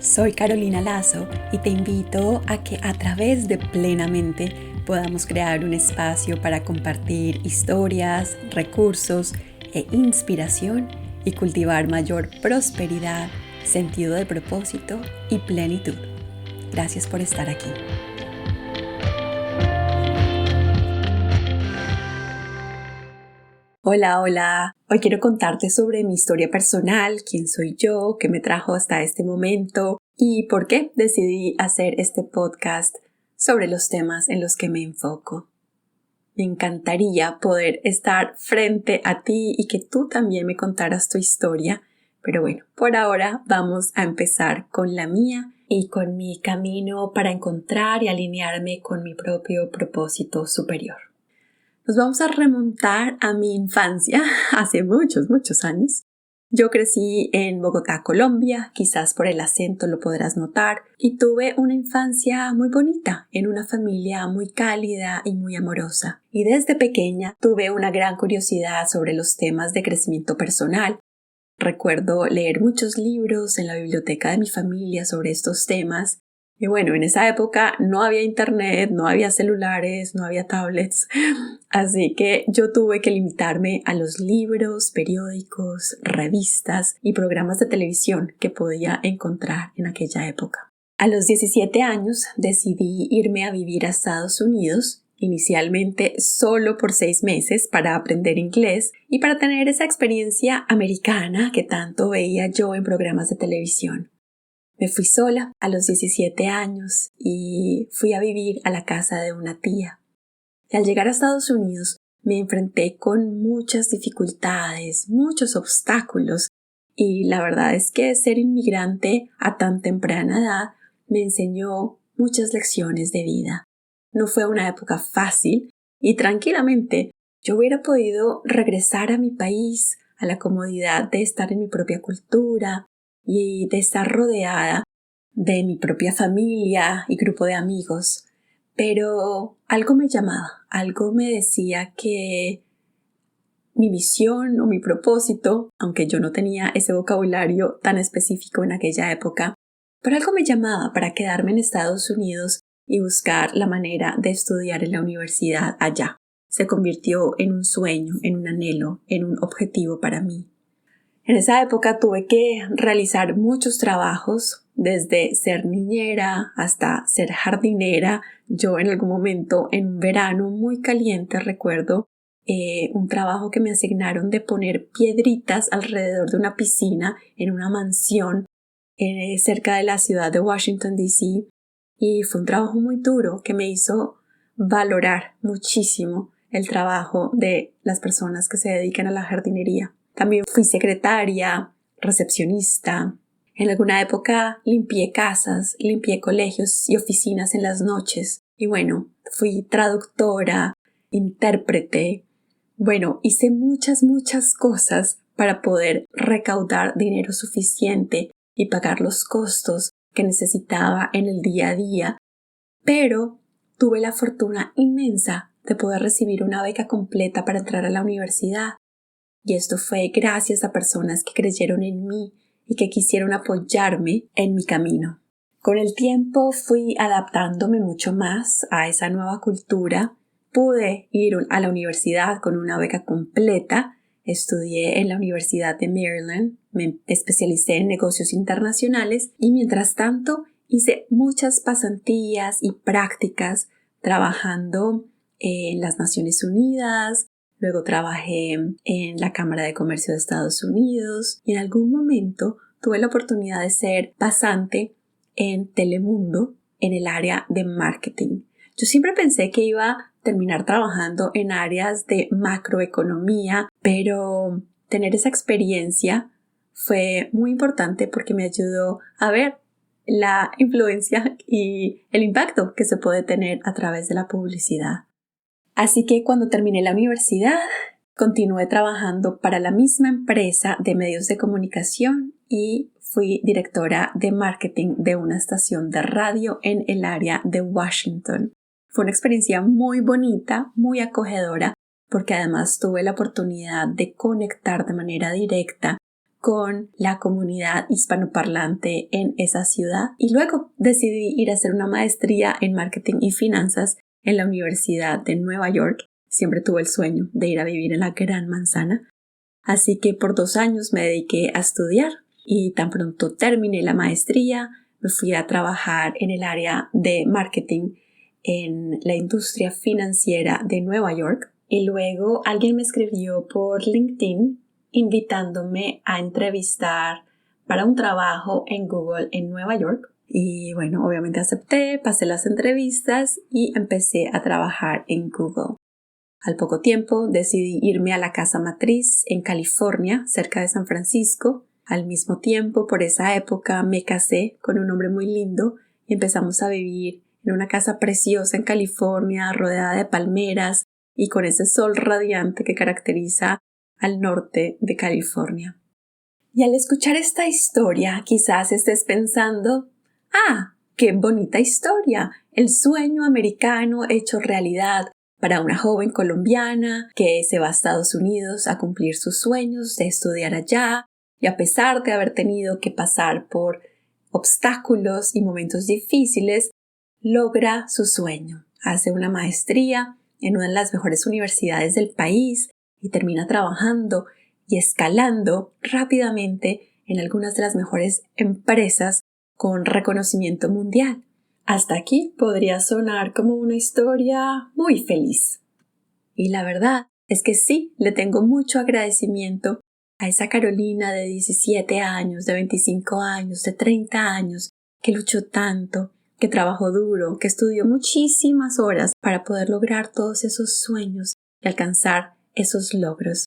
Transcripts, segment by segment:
Soy Carolina Lazo y te invito a que a través de Plenamente podamos crear un espacio para compartir historias, recursos e inspiración y cultivar mayor prosperidad, sentido de propósito y plenitud. Gracias por estar aquí. Hola. Hoy quiero contarte sobre mi historia personal, quién soy yo, qué me trajo hasta este momento y por qué decidí hacer este podcast sobre los temas en los que me enfoco. Me encantaría poder estar frente a ti y que tú también me contaras tu historia, pero bueno, por ahora vamos a empezar con la mía y con mi camino para encontrar y alinearme con mi propio propósito superior. Nos vamos a remontar a mi infancia, hace muchos años. Yo crecí en Bogotá, Colombia, quizás por el acento lo podrás notar, y tuve una infancia muy bonita, en una familia muy cálida y muy amorosa. Y desde pequeña tuve una gran curiosidad sobre los temas de crecimiento personal. Recuerdo leer muchos libros en la biblioteca de mi familia sobre estos temas. Y bueno, en esa época no había internet, no había celulares, no había tablets, así que yo tuve que limitarme a los libros, periódicos, revistas y programas de televisión que podía encontrar en aquella época. A los 17 años decidí irme a vivir a Estados Unidos, inicialmente solo por 6 meses para aprender inglés y para tener esa experiencia americana que tanto veía yo en programas de televisión. Me fui sola a los 17 años y fui a vivir a la casa de una tía. Y al llegar a Estados Unidos me enfrenté con muchas dificultades, muchos obstáculos y la verdad es que ser inmigrante a tan temprana edad me enseñó muchas lecciones de vida. No fue una época fácil y tranquilamente yo hubiera podido regresar a mi país, a la comodidad de estar en mi propia cultura y de estar rodeada de mi propia familia y grupo de amigos. Pero algo me llamaba, algo me decía que mi misión o mi propósito, aunque yo no tenía ese vocabulario tan específico en aquella época, pero algo me llamaba para quedarme en Estados Unidos y buscar la manera de estudiar en la universidad allá. Se convirtió en un sueño, en un anhelo, en un objetivo para mí. En esa época tuve que realizar muchos trabajos, desde ser niñera hasta ser jardinera. Yo en algún momento, en un verano muy caliente, recuerdo un trabajo que me asignaron de poner piedritas alrededor de una piscina en una mansión cerca de la ciudad de Washington, D.C. Y fue un trabajo muy duro que me hizo valorar muchísimo el trabajo de las personas que se dedican a la jardinería. También fui secretaria, recepcionista. En alguna época limpié casas, limpié colegios y oficinas en las noches. Y bueno, fui traductora, intérprete. Bueno, hice muchas cosas para poder recaudar dinero suficiente y pagar los costos que necesitaba en el día a día. Pero tuve la fortuna inmensa de poder recibir una beca completa para entrar a la universidad. Y esto fue gracias a personas que creyeron en mí y que quisieron apoyarme en mi camino. Con el tiempo fui adaptándome mucho más a esa nueva cultura. Pude ir a la universidad con una beca completa. Estudié en la Universidad de Maryland. Me especialicé en negocios internacionales y mientras tanto hice muchas pasantías y prácticas trabajando en las Naciones Unidas. Luego trabajé en la Cámara de Comercio de Estados Unidos y en algún momento tuve la oportunidad de ser pasante en Telemundo en el área de marketing. Yo siempre pensé que iba a terminar trabajando en áreas de macroeconomía, pero tener esa experiencia fue muy importante porque me ayudó a ver la influencia y el impacto que se puede tener a través de la publicidad. Así que cuando terminé la universidad, continué trabajando para la misma empresa de medios de comunicación y fui directora de marketing de una estación de radio en el área de Washington. Fue una experiencia muy bonita, muy acogedora, porque además tuve la oportunidad de conectar de manera directa con la comunidad hispanoparlante en esa ciudad y luego decidí ir a hacer una maestría en marketing y finanzas en la Universidad de Nueva York. Siempre tuve el sueño de ir a vivir en la Gran Manzana, así que por 2 años me dediqué a estudiar y tan pronto terminé la maestría me fui a trabajar en el área de marketing en la industria financiera de Nueva York y luego alguien me escribió por LinkedIn invitándome a entrevistar para un trabajo en Google en Nueva York. Y bueno, obviamente acepté, pasé las entrevistas y empecé a trabajar en Google. Al poco tiempo decidí irme a la casa matriz en California, cerca de San Francisco. Al mismo tiempo, por esa época, me casé con un hombre muy lindo y empezamos a vivir en una casa preciosa en California, rodeada de palmeras y con ese sol radiante que caracteriza al norte de California. Y al escuchar esta historia, quizás estés pensando, ¡qué bonita historia! El sueño americano hecho realidad para una joven colombiana que se va a Estados Unidos a cumplir sus sueños de estudiar allá y a pesar de haber tenido que pasar por obstáculos y momentos difíciles, logra su sueño. Hace una maestría en una de las mejores universidades del país y termina trabajando y escalando rápidamente en algunas de las mejores empresas con reconocimiento mundial. Hasta aquí podría sonar como una historia muy feliz. Y la verdad es que sí, le tengo mucho agradecimiento a esa Carolina de 17 años, de 25 años, de 30 años, que luchó tanto, que trabajó duro, que estudió muchísimas horas para poder lograr todos esos sueños y alcanzar esos logros.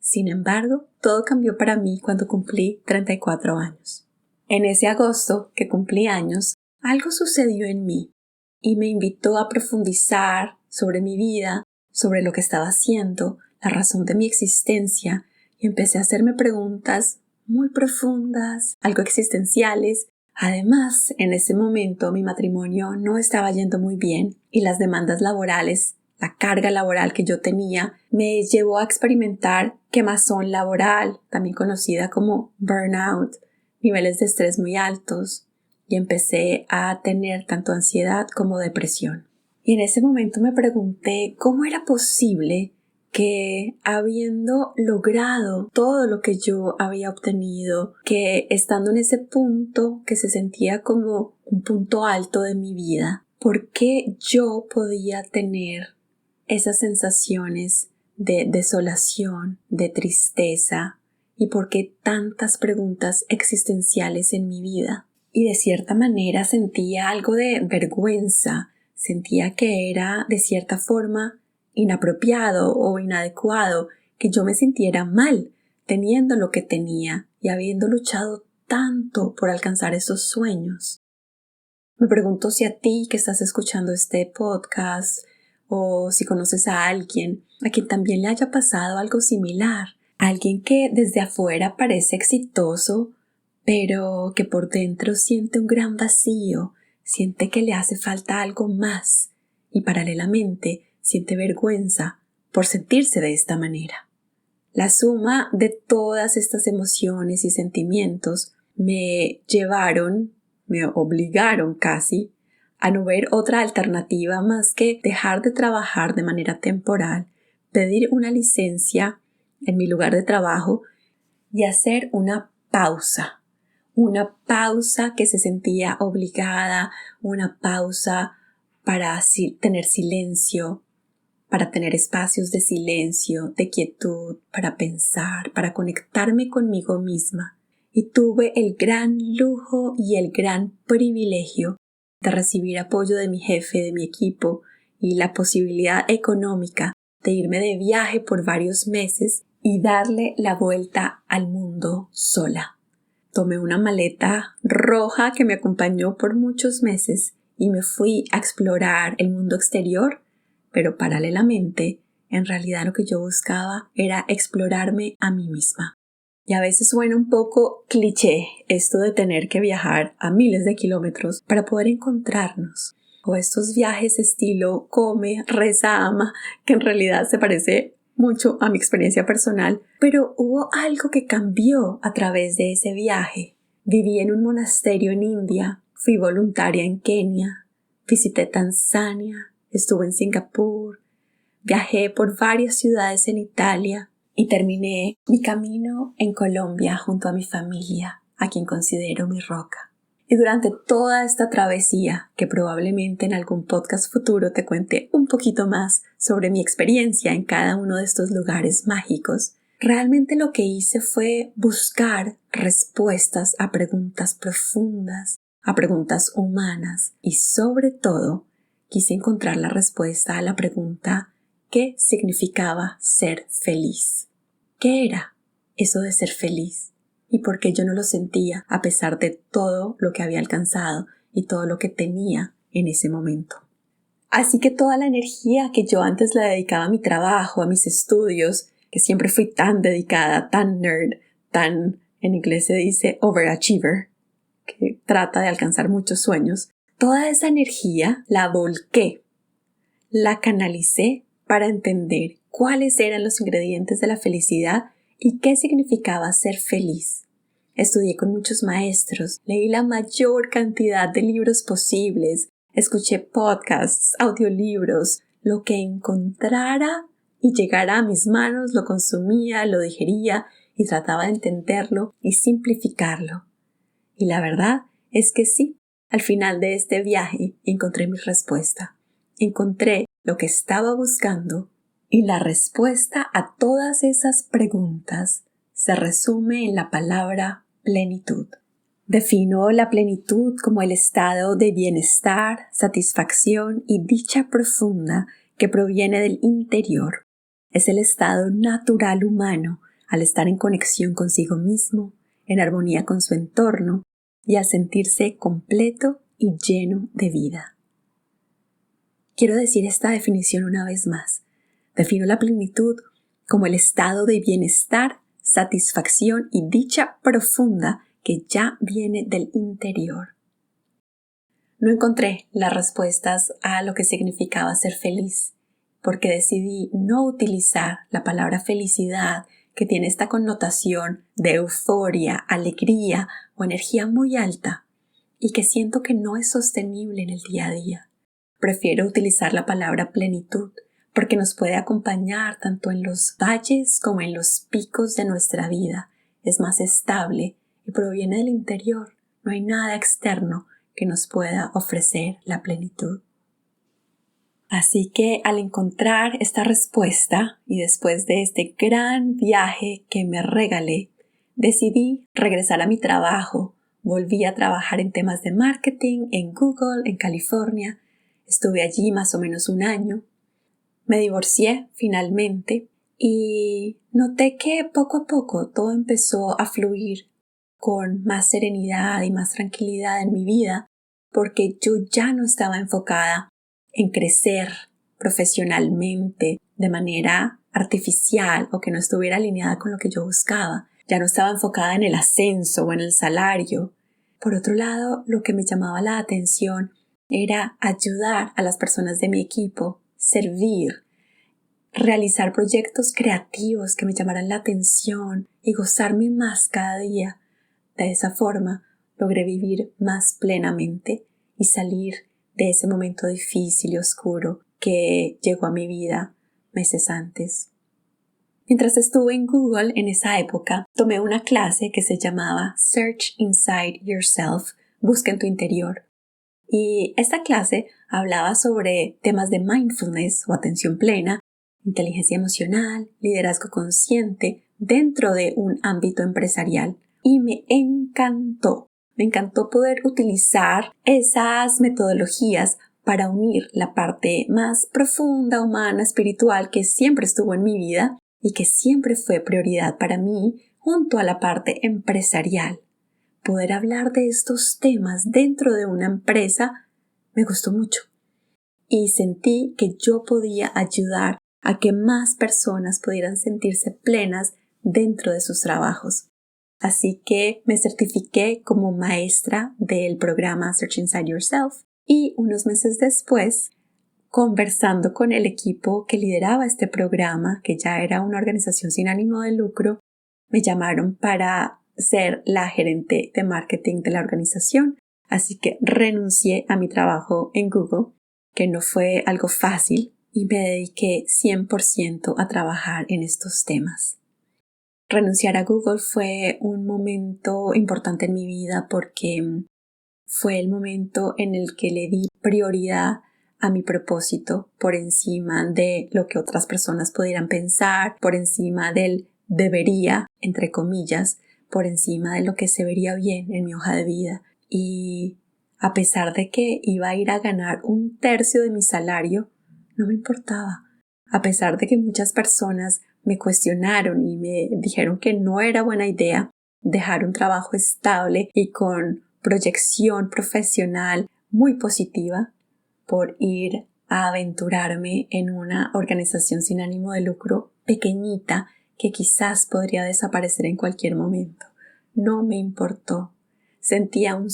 Sin embargo, todo cambió para mí cuando cumplí 34 años. En ese agosto que cumplí años, algo sucedió en mí y me invitó a profundizar sobre mi vida, sobre lo que estaba haciendo, la razón de mi existencia, y empecé a hacerme preguntas muy profundas, algo existenciales. Además, en ese momento mi matrimonio no estaba yendo muy bien y las demandas laborales, la carga laboral que yo tenía, me llevó a experimentar quemazón laboral, también conocida como burnout, niveles de estrés muy altos, y empecé a tener tanto ansiedad como depresión. Y en ese momento me pregunté cómo era posible que habiendo logrado todo lo que yo había obtenido, que estando en ese punto que se sentía como un punto alto de mi vida, ¿por qué yo podía tener esas sensaciones de desolación, de tristeza? ¿Y por qué tantas preguntas existenciales en mi vida? Y de cierta manera sentía algo de vergüenza, sentía que era de cierta forma inapropiado o inadecuado que yo me sintiera mal teniendo lo que tenía y habiendo luchado tanto por alcanzar esos sueños. Me pregunto si a ti que estás escuchando este podcast o si conoces a alguien a quien también le haya pasado algo similar, alguien que desde afuera parece exitoso, pero que por dentro siente un gran vacío, siente que le hace falta algo más y paralelamente siente vergüenza por sentirse de esta manera. La suma de todas estas emociones y sentimientos me obligaron casi a no ver otra alternativa más que dejar de trabajar de manera temporal, pedir una licencia en mi lugar de trabajo y hacer una pausa que se sentía obligada, una pausa para tener silencio, para tener espacios de silencio, de quietud, para pensar, para conectarme conmigo misma. Y tuve el gran lujo y el gran privilegio de recibir apoyo de mi jefe, de mi equipo y la posibilidad económica de irme de viaje por varios meses y darle la vuelta al mundo sola. Tomé una maleta roja que me acompañó por muchos meses y me fui a explorar el mundo exterior, pero paralelamente, en realidad lo que yo buscaba era explorarme a mí misma. Y a veces suena un poco cliché esto de tener que viajar a miles de kilómetros para poder encontrarnos. O estos viajes estilo come, reza, ama, que en realidad se parece mucho a mi experiencia personal, pero hubo algo que cambió a través de ese viaje. Viví en un monasterio en India, fui voluntaria en Kenia, visité Tanzania, estuve en Singapur, viajé por varias ciudades en Italia y terminé mi camino en Colombia junto a mi familia, a quien considero mi roca. Y durante toda esta travesía, que probablemente en algún podcast futuro te cuente un poquito más sobre mi experiencia en cada uno de estos lugares mágicos, realmente lo que hice fue buscar respuestas a preguntas profundas, a preguntas humanas y sobre todo quise encontrar la respuesta a la pregunta ¿qué significaba ser feliz? ¿Qué era eso de ser feliz? ¿Y por qué yo no lo sentía a pesar de todo lo que había alcanzado y todo lo que tenía en ese momento? Así que toda la energía que yo antes la dedicaba a mi trabajo, a mis estudios, que siempre fui tan dedicada, tan nerd, tan, en inglés se dice overachiever, que trata de alcanzar muchos sueños, toda esa energía la volqué, la canalicé para entender cuáles eran los ingredientes de la felicidad y qué significaba ser feliz. Estudié con muchos maestros, leí la mayor cantidad de libros posibles, escuché podcasts, audiolibros, lo que encontrara y llegara a mis manos lo consumía, lo digería y trataba de entenderlo y simplificarlo. Y la verdad es que sí, al final de este viaje encontré mi respuesta. Encontré lo que estaba buscando y la respuesta a todas esas preguntas se resume en la palabra plenitud. Defino la plenitud como el estado de bienestar, satisfacción y dicha profunda que proviene del interior. Es el estado natural humano al estar en conexión consigo mismo, en armonía con su entorno y al sentirse completo y lleno de vida. Quiero decir esta definición una vez más. Defino la plenitud como el estado de bienestar, satisfacción y dicha profunda que ya viene del interior. No encontré las respuestas a lo que significaba ser feliz, porque decidí no utilizar la palabra felicidad, que tiene esta connotación de euforia, alegría o energía muy alta, y que siento que no es sostenible en el día a día. Prefiero utilizar la palabra plenitud, porque nos puede acompañar tanto en los valles como en los picos de nuestra vida. Es más estable y proviene del interior. No hay nada externo que nos pueda ofrecer la plenitud. Así que al encontrar esta respuesta y después de este gran viaje que me regalé, decidí regresar a mi trabajo. Volví a trabajar en temas de marketing en Google, en California. Estuve allí más o menos un año. Me divorcié finalmente y noté que poco a poco todo empezó a fluir con más serenidad y más tranquilidad en mi vida porque yo ya no estaba enfocada en crecer profesionalmente de manera artificial o que no estuviera alineada con lo que yo buscaba. Ya no estaba enfocada en el ascenso o en el salario. Por otro lado, lo que me llamaba la atención era ayudar a las personas de mi equipo, servir, realizar proyectos creativos que me llamaran la atención y gozarme más cada día. De esa forma logré vivir más plenamente y salir de ese momento difícil y oscuro que llegó a mi vida meses antes. Mientras estuve en Google en esa época, tomé una clase que se llamaba Search Inside Yourself, Busca en tu interior. Y esta clase hablaba sobre temas de mindfulness o atención plena, inteligencia emocional, liderazgo consciente dentro de un ámbito empresarial. Y me encantó poder utilizar esas metodologías para unir la parte más profunda, humana, espiritual que siempre estuvo en mi vida y que siempre fue prioridad para mí junto a la parte empresarial. Poder hablar de estos temas dentro de una empresa me gustó mucho y sentí que yo podía ayudar a que más personas pudieran sentirse plenas dentro de sus trabajos. Así que me certifiqué como maestra del programa Search Inside Yourself y unos meses después conversando con el equipo que lideraba este programa, que ya era una organización sin ánimo de lucro, me llamaron para ser la gerente de marketing de la organización. Así que renuncié a mi trabajo en Google, que no fue algo fácil, y me dediqué 100% a trabajar en estos temas. Renunciar a Google fue un momento importante en mi vida porque fue el momento en el que le di prioridad a mi propósito por encima de lo que otras personas pudieran pensar, por encima del debería, entre comillas, por encima de lo que se vería bien en mi hoja de vida. Y a pesar de que iba a ir a ganar 1/3 de mi salario, no me importaba. A pesar de que muchas personas me cuestionaron y me dijeron que no era buena idea dejar un trabajo estable y con proyección profesional muy positiva por ir a aventurarme en una organización sin ánimo de lucro pequeñita que quizás podría desaparecer en cualquier momento. No me importó. Sentía un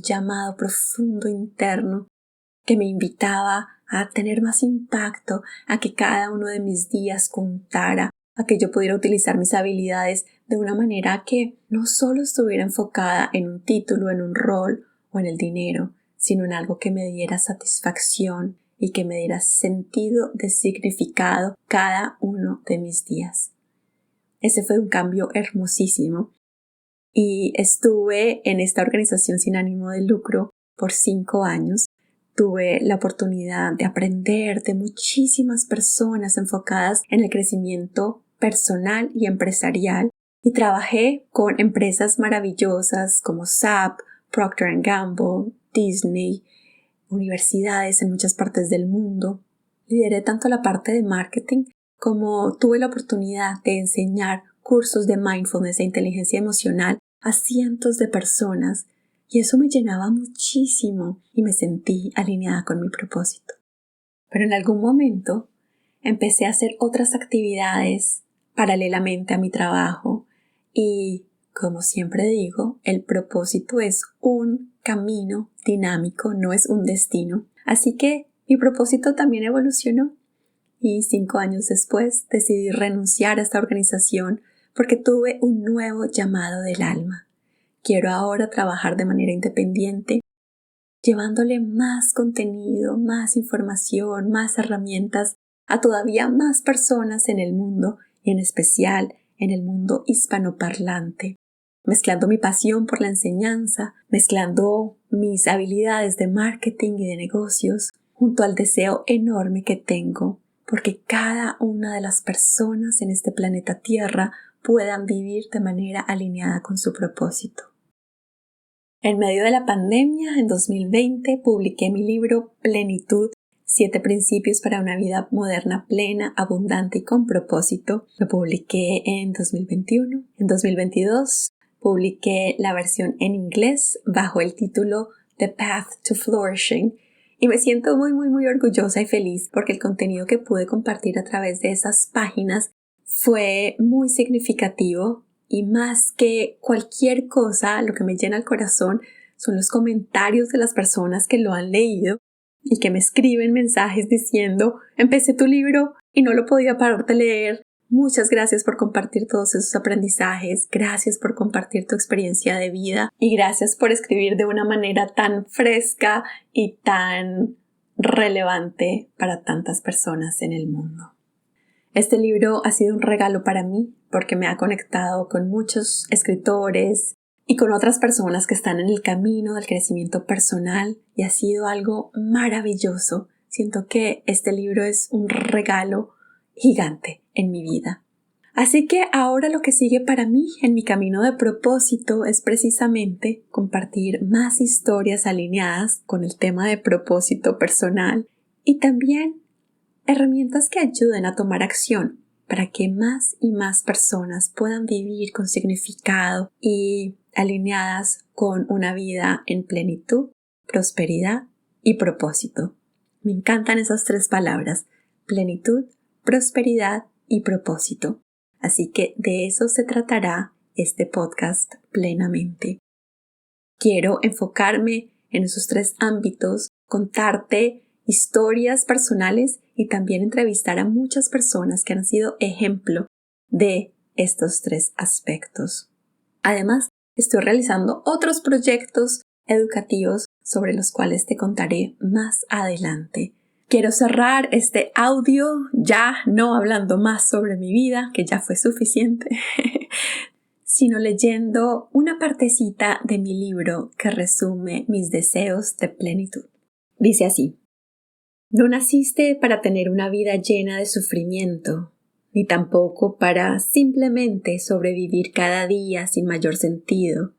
llamado profundo interno que me invitaba a tener más impacto, a que cada uno de mis días contara, a que yo pudiera utilizar mis habilidades de una manera que no solo estuviera enfocada en un título, en un rol o en el dinero, sino en algo que me diera satisfacción y que me diera sentido de significado cada uno de mis días. Ese fue un cambio hermosísimo y estuve en esta organización sin ánimo de lucro por 5 años. Tuve la oportunidad de aprender de muchísimas personas enfocadas en el crecimiento personal y empresarial y trabajé con empresas maravillosas como SAP, Procter & Gamble, Disney, universidades en muchas partes del mundo. Lideré tanto la parte de marketing como tuve la oportunidad de enseñar cursos de mindfulness e inteligencia emocional a cientos de personas. Y eso me llenaba muchísimo y me sentí alineada con mi propósito. Pero en algún momento empecé a hacer otras actividades paralelamente a mi trabajo y, como siempre digo, el propósito es un camino dinámico, no es un destino. Así que mi propósito también evolucionó y 5 años después decidí renunciar a esta organización porque tuve un nuevo llamado del alma. Quiero ahora trabajar de manera independiente, llevándole más contenido, más información, más herramientas a todavía más personas en el mundo y en especial en el mundo hispanoparlante, mezclando mi pasión por la enseñanza, mezclando mis habilidades de marketing y de negocios, junto al deseo enorme que tengo porque cada una de las personas en este planeta Tierra puedan vivir de manera alineada con su propósito. En medio de la pandemia, en 2020, publiqué mi libro Plenitud, 7 principios para una vida moderna plena, abundante y con propósito. Lo publiqué en 2021. En 2022 publiqué la versión en inglés bajo el título The Path to Flourishing. Y me siento muy orgullosa y feliz porque el contenido que pude compartir a través de esas páginas fue muy significativo. Y más que cualquier cosa, lo que me llena el corazón son los comentarios de las personas que lo han leído y que me escriben mensajes diciendo: empecé tu libro y no lo podía parar de leer. Muchas gracias por compartir todos esos aprendizajes, gracias por compartir tu experiencia de vida y gracias por escribir de una manera tan fresca y tan relevante para tantas personas en el mundo. Este libro ha sido un regalo para mí porque me ha conectado con muchos escritores y con otras personas que están en el camino del crecimiento personal y ha sido algo maravilloso. Siento que este libro es un regalo gigante en mi vida. Así que ahora lo que sigue para mí en mi camino de propósito es precisamente compartir más historias alineadas con el tema de propósito personal y también herramientas que ayuden a tomar acción para que más y más personas puedan vivir con significado y alineadas con una vida en plenitud, prosperidad y propósito. Me encantan esas 3 palabras: plenitud, prosperidad y propósito. Así que de eso se tratará este podcast plenamente. Quiero enfocarme en esos 3 ámbitos, contarte historias personales y también entrevistar a muchas personas que han sido ejemplo de estos 3 aspectos. Además, estoy realizando otros proyectos educativos sobre los cuales te contaré más adelante. Quiero cerrar este audio ya no hablando más sobre mi vida, que ya fue suficiente, sino leyendo una partecita de mi libro que resume mis deseos de plenitud. Dice así: no naciste para tener una vida llena de sufrimiento, ni tampoco para simplemente sobrevivir cada día sin mayor sentido,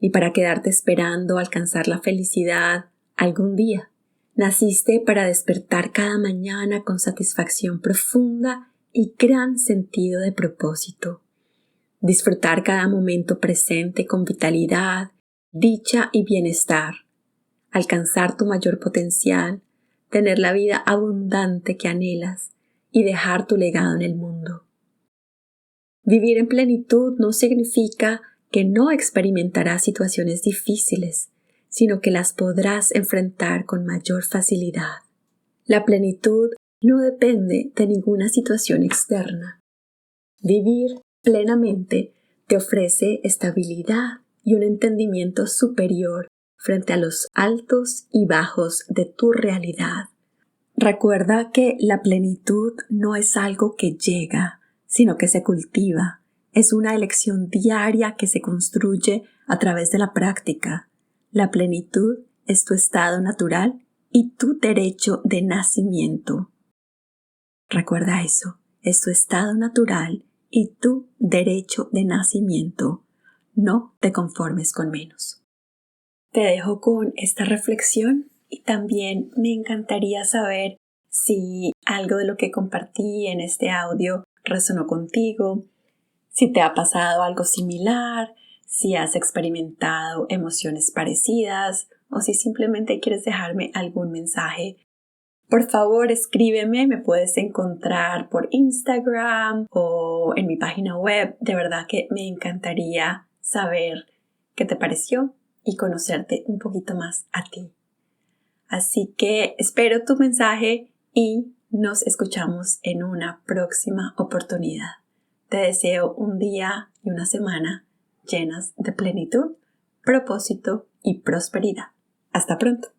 ni para quedarte esperando alcanzar la felicidad algún día. Naciste para despertar cada mañana con satisfacción profunda y gran sentido de propósito. Disfrutar cada momento presente con vitalidad, dicha y bienestar. Alcanzar tu mayor potencial, tener la vida abundante que anhelas y dejar tu legado en el mundo. Vivir en plenitud no significa que no experimentarás situaciones difíciles, sino que las podrás enfrentar con mayor facilidad. La plenitud no depende de ninguna situación externa. Vivir plenamente te ofrece estabilidad y un entendimiento superior frente a los altos y bajos de tu realidad. Recuerda que la plenitud no es algo que llega, sino que se cultiva. Es una elección diaria que se construye a través de la práctica. La plenitud es tu estado natural y tu derecho de nacimiento. Recuerda eso, es tu estado natural y tu derecho de nacimiento. No te conformes con menos. Te dejo con esta reflexión y también me encantaría saber si algo de lo que compartí en este audio resonó contigo, si te ha pasado algo similar, si has experimentado emociones parecidas o si simplemente quieres dejarme algún mensaje. Por favor, escríbeme, me puedes encontrar por Instagram o en mi página web. De verdad que me encantaría saber qué te pareció y conocerte un poquito más a ti. Así que espero tu mensaje y nos escuchamos en una próxima oportunidad. Te deseo un día y una semana llenas de plenitud, propósito y prosperidad. Hasta pronto.